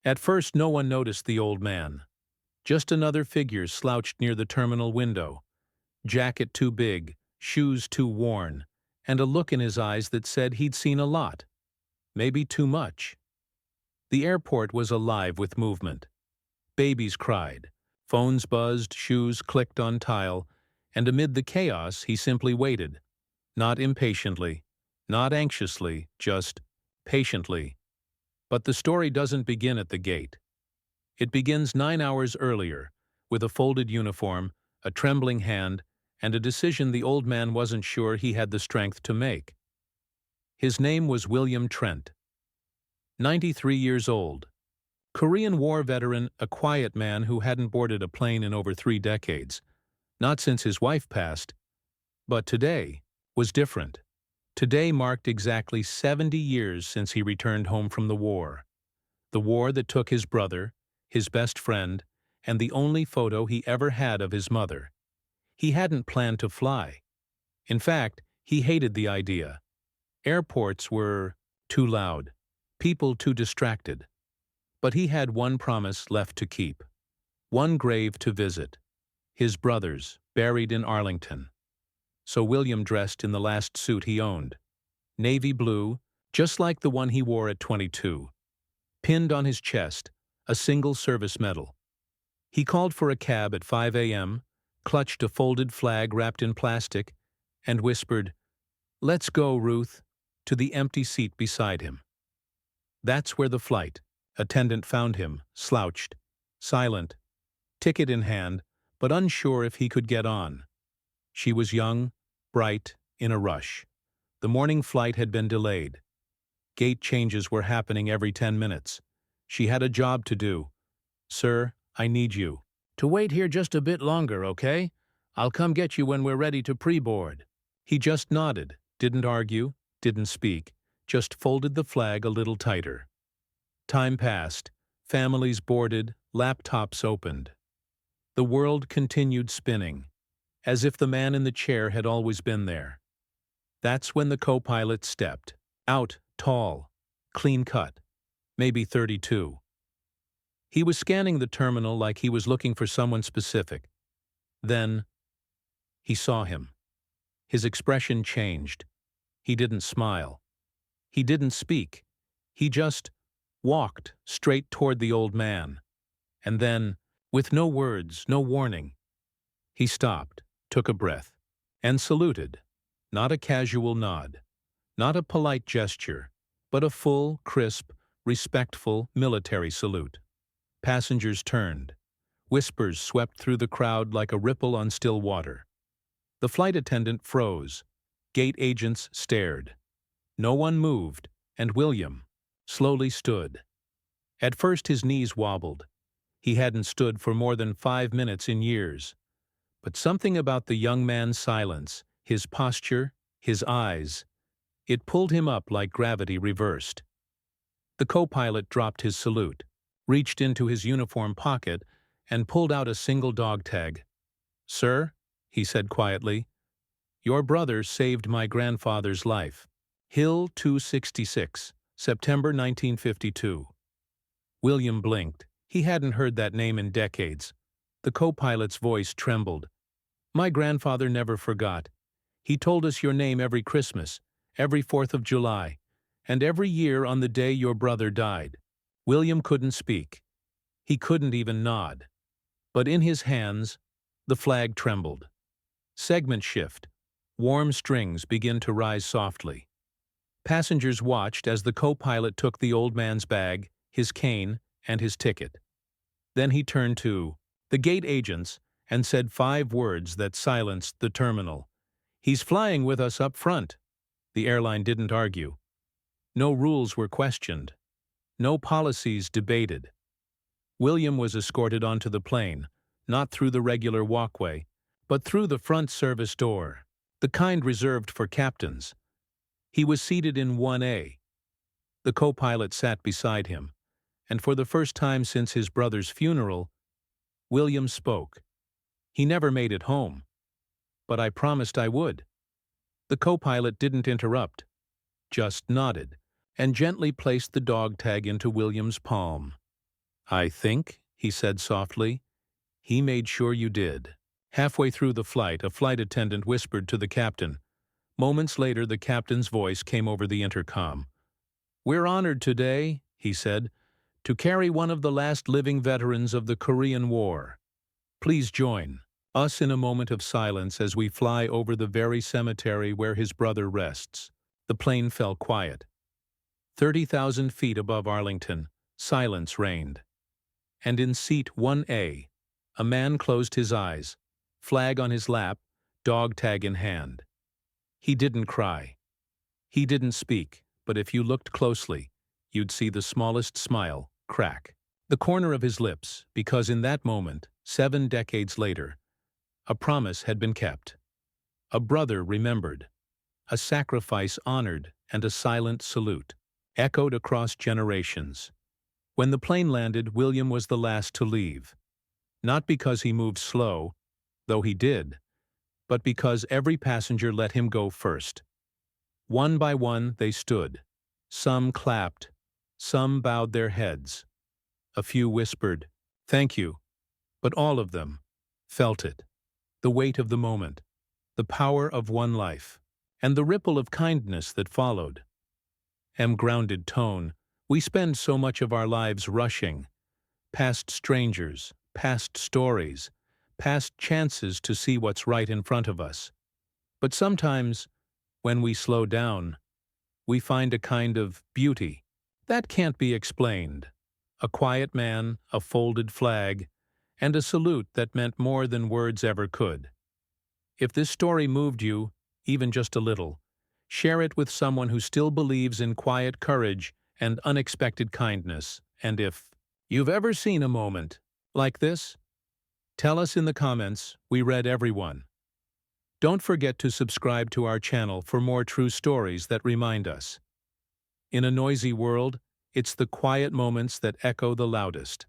At first no one noticed the old man. Just another figure slouched near the terminal window, jacket too big, shoes too worn, and a look in his eyes that said he'd seen a lot. Maybe too much. The airport was alive with movement. Babies cried, phones buzzed, shoes clicked on tile, and amid the chaos he simply waited. Not impatiently, not anxiously, just patiently. But the story doesn't begin at the gate. It begins 9 hours earlier, with a folded uniform, a trembling hand, and a decision the old man wasn't sure he had the strength to make. His name was William Trent. 93 years old. Korean War veteran, a quiet man who hadn't boarded a plane in over 3 decades. Not since his wife passed. But today was different. Today marked exactly 70 years since he returned home from the war. The war that took his brother, his best friend, and the only photo he ever had of his mother. He hadn't planned to fly. In fact, he hated the idea. Airports were too loud, people too distracted. But he had one promise left to keep, one grave to visit, his brother's, buried in Arlington. So William dressed in the last suit he owned, navy blue, just like the one he wore at 22. Pinned on his chest, a single service medal. He called for a cab at 5 a.m., clutched a folded flag wrapped in plastic, and whispered, "Let's go, Ruth," to the empty seat beside him. That's where the flight attendant found him, slouched, silent, ticket in hand, but unsure if he could get on. She was young, bright, in a rush. The morning flight had been delayed. Gate changes were happening every 10 minutes. She had a job to do. "Sir, I need you to wait here just a bit longer, okay? I'll come get you when we're ready to pre-board." He just nodded, didn't argue, didn't speak, just folded the flag a little tighter. Time passed, families boarded, laptops opened. The world continued spinning, as if the man in the chair had always been there. That's when the co-pilot stepped, out, tall, clean-cut, maybe 32. He was scanning the terminal like he was looking for someone specific. Then, he saw him. His expression changed. He didn't smile. He didn't speak. He just walked straight toward the old man. And then, with no words, no warning, he stopped, took a breath, and saluted. Not a casual nod, not a polite gesture, but a full, crisp, respectful military salute. Passengers turned. Whispers swept through the crowd like a ripple on still water. The flight attendant froze. Gate agents stared. No one moved, and William slowly stood. At first his knees wobbled. He hadn't stood for more than 5 minutes in years. But something about the young man's silence, his posture, his eyes, it pulled him up like gravity reversed. The co-pilot dropped his salute, reached into his uniform pocket, and pulled out a single dog tag. "Sir," he said quietly, "your brother saved my grandfather's life. Hill 266, September 1952. William blinked. He hadn't heard that name in decades. The co-pilot's voice trembled. "My grandfather never forgot. He told us your name every Christmas, every 4th of July, and every year on the day your brother died." William couldn't speak. He couldn't even nod. But in his hands, the flag trembled. Segment shift. Warm strings begin to rise softly. Passengers watched as the co-pilot took the old man's bag, his cane, and his ticket. Then he turned to the gate agents and said 5 words that silenced the terminal. "He's flying with us up front." The airline didn't argue. No rules were questioned. No policies debated. William was escorted onto the plane, not through the regular walkway, but through the front service door, the kind reserved for captains. He was seated in 1A. The co-pilot sat beside him, and for the first time since his brother's funeral, William spoke. He never made it home. But I promised I would. The co-pilot didn't interrupt, just nodded, and gently placed the dog tag into William's palm. "I think," he said softly, "he made sure you did." Halfway through the flight, a flight attendant whispered to the captain. Moments later, the captain's voice came over the intercom. "We're honored today," he said, "to carry one of the last living veterans of the Korean War. Please join us in a moment of silence as we fly over the very cemetery where his brother rests." The plane fell quiet. 30,000 feet above Arlington, silence reigned. And in seat 1A, a man closed his eyes, flag on his lap, dog tag in hand. He didn't cry. He didn't speak, but if you looked closely, you'd see the smallest smile crack the corner of his lips, because in that moment, 7 decades later, a promise had been kept. A brother remembered, a sacrifice honored, and a silent salute echoed across generations. When the plane landed, William was the last to leave. Not because he moved slow, though he did, but because every passenger let him go first. One by one they stood. Some clapped, some bowed their heads. A few whispered, "Thank you," but all of them felt it. The weight of the moment, the power of one life, and the ripple of kindness that followed. Grounded tone, we spend so much of our lives rushing, past strangers, past stories, past chances to see what's right in front of us. But sometimes, when we slow down, we find a kind of beauty that can't be explained. A quiet man, a folded flag, and a salute that meant more than words ever could. If this story moved you, even just a little, share it with someone who still believes in quiet courage and unexpected kindness. And if you've ever seen a moment like this, tell us in the comments. We read everyone. Don't forget to subscribe to our channel for more true stories that remind us. In a noisy world, it's the quiet moments that echo the loudest.